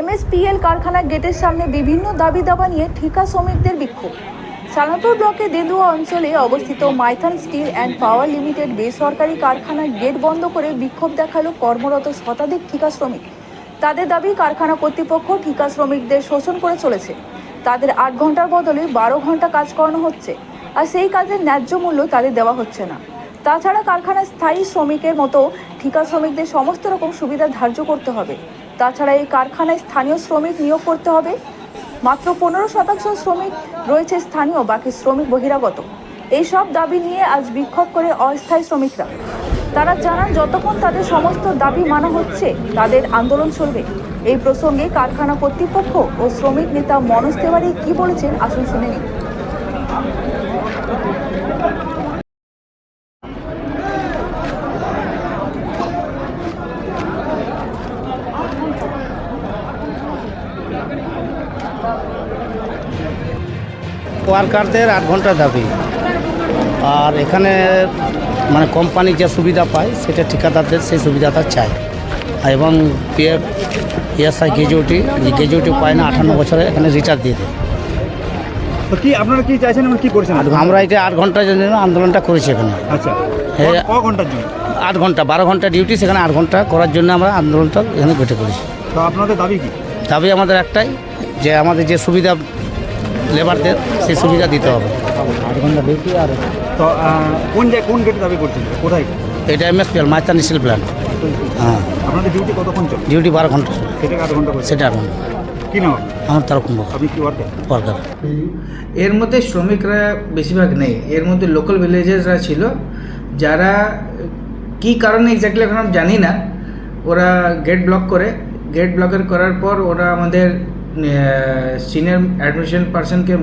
এমএসপিএল কারখানার গেটের সামনে বিভিন্ন দাবি দাবা নিয়ে ঠিকা শ্রমিকদের বিক্ষোভ। সালানপুর ব্লকে দেদুয়া অঞ্চলে অবস্থিত Maithon steel and power limited বেসরকারি কারখানার গেট বন্ধ করে বিক্ষোভ দেখালো কর্মরত শতাধিক ঠিকা শ্রমিক। তাদের দাবি, কারখানা কর্তৃপক্ষ ঠিকা শ্রমিকদের শোষণ করে চলেছে। তাদের 8 ঘন্টার বদলে 12 ঘন্টা কাজ করানো হচ্ছে, আর সেই কাজের ন্যায্য মূল্য তাদের দেওয়া হচ্ছে না। তাছাড়া কারখানার স্থায়ী শ্রমিকের মতো ঠিকা শ্রমিকদের সমস্ত রকম সুবিধা ধার্য করতে হবে। তাছাড়া এই কারখানায় স্থানীয় শ্রমিক নিয়োগ করতে হবে। মাত্র 15% শ্রমিক রয়েছে স্থানীয়, বাকি শ্রমিক বহিরাগত। এইসব দাবি নিয়ে আজ বিক্ষোভ করে অস্থায়ী শ্রমিকরা। তারা জানান, যতক্ষণ তাদের সমস্ত দাবি মানা হচ্ছে তাদের আন্দোলন চলবে। এই প্রসঙ্গে কারখানা কর্তৃপক্ষ ও শ্রমিক নেতা মনোজ তেওয়ারি কি বলেছেন, আসুন শুনে নিন। ওয়ার্কারদের 8 ঘন্টা দাবি, আর এখানে মানে কোম্পানি যে সুবিধা পায় সেটা ঠিকাদারদের সেই সুবিধাটা চাই। এবং পিএফ, ইএসআই, গ্র্যাজুইটি পায় না, 58 বছরে এখানে রিটায়ার দিয়ে দেয়। তো কি আপনারা কি চাইছেন এবং কি করছেন? আমরা এটা 8 ঘন্টার জন্য আন্দোলনটা করেছি এখানে। আচ্ছা, ক ঘন্টার জন্য? 8 ঘন্টা, 12 ঘন্টা ডিউটি, সেখানে 8 ঘন্টা করার জন্য আমরা আন্দোলনটা এখানে গঠে করেছি। তো আপনাদের দাবি কি? দাবি আমাদের একটাই, যে আমাদের যে সুবিধা লেবারদের সেই সুবিধা দিতে হবে। 8 ঘন্টা ডিউটি। আর তো কোন গেটে দাবি করছেন? কোথায়? এটা এমএসপিএল মাইথান স্টিল প্ল্যান্ট। হ্যাঁ, আপনাদের ডিউটি কতক্ষণ চলে? ডিউটি 12 ঘন্টা চলে। সেটা 8 ঘন্টা করে? সেটা 8 ঘন্টা। কি নাম আমার তারকম আপনি? কি ওয়ার্কার। এর মধ্যে শ্রমিকরা বেশিরভাগ নেই, এর মধ্যে লোকাল ভিলেজার্সরা ছিল, যারা কি কারণে এক্স্যাক্টলি এখন আমি জানি না। ওরা গেট ব্লক করার পর ওরা আমাদের সিনিয়র অ্যাডমিনিস্ট্রেশন পার্সনকে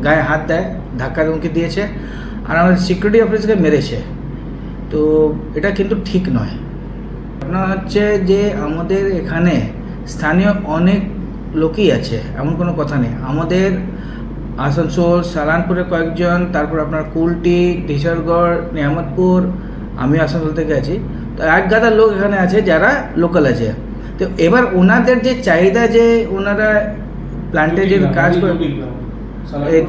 গায়ে হাত দেয়, ধাক্কা ধমকি দিয়েছে, আর আমাদের সিকিউরিটি অফিসকে মেরেছে। তো এটা কিন্তু ঠিক নয়। আপনার হচ্ছে যে আমাদের এখানে স্থানীয় অনেক লোকই আছে, এমন কোনো কথা নেই। আমাদের আসানসোল, সালানপুরে কয়েকজন, তারপর আপনার কুলটি, টিশারগড়, নিয়ামতপুর, আমি আসানসোল থেকে আছি, তো এক গাদা লোক এখানে আছে যারা লোকাল আছে। তো এবার ওনাদের যে চাহিদা, যে ওনারা প্ল্যান্টে যে কাজ করে, এই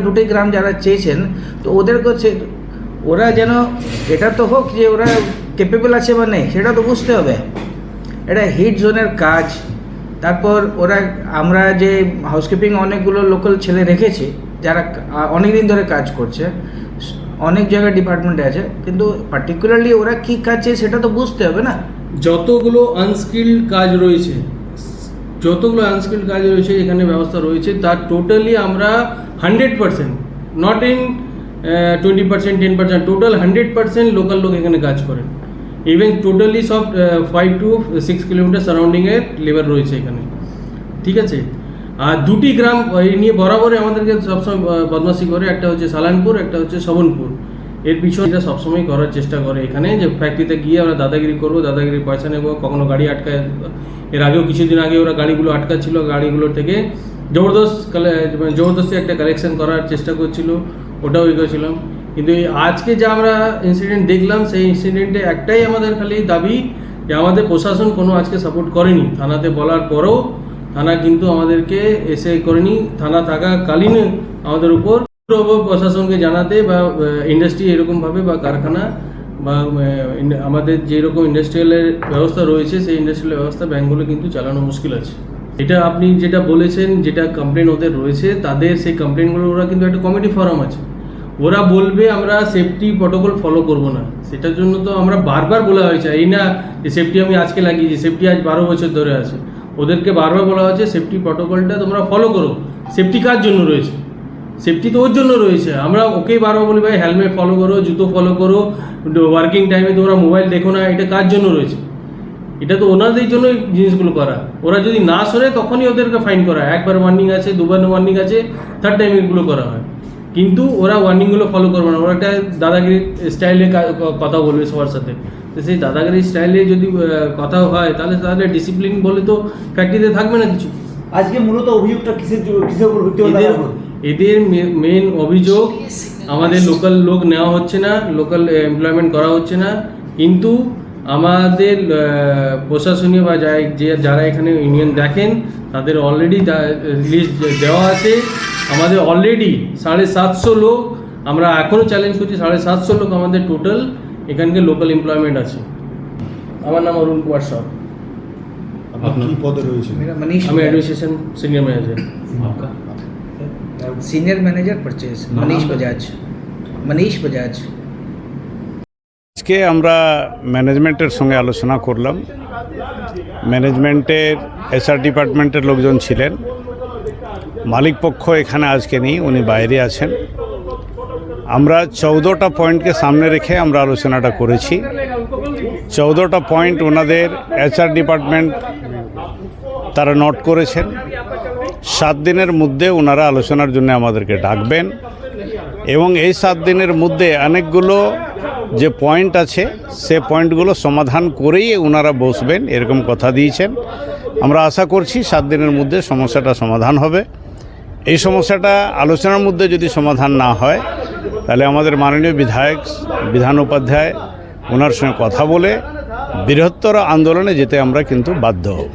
দুটি গ্রাম যারা চেয়েছেন, তো ওদের কাছে ওরা যেন এটা তো হোক যে ওরা ক্যাপেবল আছে বা নেই, সেটা তো বুঝতে হবে। এটা হিট জোনের কাজ। তারপর আমরা যে হাউসকিপিং অনেকগুলো লোকাল ছেলে রেখেছি যারা অনেক দিন ধরে কাজ করছে, অনেক জায়গায় ডিপার্টমেন্টে আছে, কিন্তু পার্টিকুলারলি ওরা কী কাজ চাই সেটা তো বুঝতে হবে না। যতগুলো আনস্কিল্ড কাজ রয়েছে এখানে ব্যবস্থা রয়েছে, তার টোটালি আমরা 100%, নট ইন 20%, 10%, টোটাল 100% লোকাল লোক এখানে কাজ করেন। ইভেন টোটালি সব 5 to 6 কিলোমিটার সারাউন্ডিংয়ের লেবার রয়েছে এখানে, ঠিক আছে। আর দুটি গ্রাম এই নিয়ে বরাবরই আমাদেরকে সবসময় বদমাশি করে, একটা হচ্ছে সালানপুর, একটা হচ্ছে শবনপুর। এর পিছনে এটা সবসময় করার চেষ্টা করে এখানে, যে ফ্যাক্টরিতে গিয়ে আমরা দাদাগিরি করবো, দাদাগিরি পয়সা নেবো, কখনো গাড়ি আটকায়। এর আগেও কিছুদিন আগে ওরা গাড়িগুলো আটকাচ্ছিল, গাড়িগুলোর থেকে জবরদস্তি একটা কালেকশন করার চেষ্টা করছিল, ওটাও এগোছিলাম। কিন্তু আজকে যা আমরা ইনসিডেন্ট দেখলাম, সেই ইনসিডেন্টে একটাই আমাদের খালি দাবি, যে আমাদের প্রশাসন কোনো আজকে সাপোর্ট করেনি। থানাতে বলার পরেও থানা কিন্তু আমাদেরকে এসে করেনি। থানা থাকাকালীন আমাদের উপর প্রশাসনকে জানাতে, বা ইন্ডাস্ট্রি এরকমভাবে, বা কারখানা, বা আমাদের যেরকম ইন্ডাস্ট্রিয়ালের ব্যবস্থা রয়েছে, সেই ইন্ডাস্ট্রিয়াল ব্যবস্থা ব্যাঙ্কগুলো কিন্তু চালানো মুশকিল আছে। এটা আপনি যেটা বলেছেন, যেটা কমপ্লেন ওদের রয়েছে, তাদের সেই কমপ্লেনগুলো ওরা কিন্তু একটা কমিটি ফর্ম আছে, ওরা বলবে আমরা সেফটি প্রটোকল ফলো করব না। সেটার জন্য তো আমরা বারবার বলা হয়েছে, এই না যে সেফটি আমি আজকে লাগিয়েছি, সেফটি আজ 12 বছর ধরে আছে। ওদেরকে বারবার বলা হচ্ছে সেফটি প্রটোকলটা তোমরা ফলো করো। সেফটি কার জন্য রয়েছে? সেফটি তো ওর জন্য রয়েছে। আমরা ওকেই বারবার বলি, ভাই হেলমেট ফলো করো, জুতো ফলো করো, ওয়ার্কিং টাইমে তোমরা মোবাইল দেখো না। এটা কার জন্য রয়েছে? এটা তো ওনাদের জন্য জিনিসগুলো করা। ওরা যদি না সরে তখনই ওদেরকে ফাইন করা হয়। একবার ওয়ার্নিং আছে, দুবার ওয়ার্নিং আছে, থার্ড টাইম এগুলো করা হয়। কিন্তু ওরা ওয়ার্নিংগুলো ফলো করবে না, ওরা একটা দাদাগিরি স্টাইলে কথা বলবে সবার সাথে। তো সেই দাদাগিরি স্টাইলে যদি কথা হয়, তাহলে ডিসিপ্লিন বলে তো ফ্যাক্টরিতে থাকবে না কিছু। আজকে মূলত অভিযোগটা কিসের উপর ভিত্তি করে? এদের মেন অভিযোগ, আমাদের লোকাল লোক নেওয়া হচ্ছে না, লোকাল এমপ্লয়মেন্ট করা হচ্ছে না। কিন্তু আমাদের প্রশাসনীয় বা যারা এখানে ইউনিয়ন দেখেন তাদের অলরেডি লিস্ট দেওয়া আছে। আমাদের অলরেডি 750 লোক, আমরা এখনও চ্যালেঞ্জ করছি, 750 লোক আমাদের টোটাল এখানকার লোকাল এমপ্লয়মেন্ট আছে। আমার নাম অরুণ কুমার শাহ, আপনি কি পদে রয়েছেন? मेरा मनीष আমি administration senior manager. Senior manager purchase Manish Bajaj. আজকে আমরা ম্যানেজমেন্টের সঙ্গে আলোচনা করলাম। ম্যানেজমেন্টের HR ডিপার্টমেন্টের লোকজন ছিলেন, মালিক পক্ষ এখানে আজকে নেই, উনি বাইরে আছেন। আমরা 14টা পয়েন্টকে সামনে রেখে আমরা আলোচনাটা করেছি। 14টা পয়েন্ট ওনাদের HR ডিপার্টমেন্ট তারা নোট করেছেন। 7 দিনের মধ্যে ওনারা আলোচনার জন্য আমাদেরকে ডাকবেন এবং এই 7 দিনের মধ্যে অনেকগুলো যে পয়েন্ট আছে সে পয়েন্টগুলো সমাধান করেই ওনারা বসবেন এরকম কথা দিয়েছেন। আমরা আশা করছি 7 দিনের মধ্যে সমস্যাটা সমাধান হবে। এই সমস্যাটা আলোচনার মধ্যে যদি সমাধান না হয় তাহলে আমাদের মাননীয় বিধান উপাধ্যায় ওনার সঙ্গে কথা বলে বৃহত্তর আন্দোলনে যেতে আমরা কিন্তু বাধ্য হব।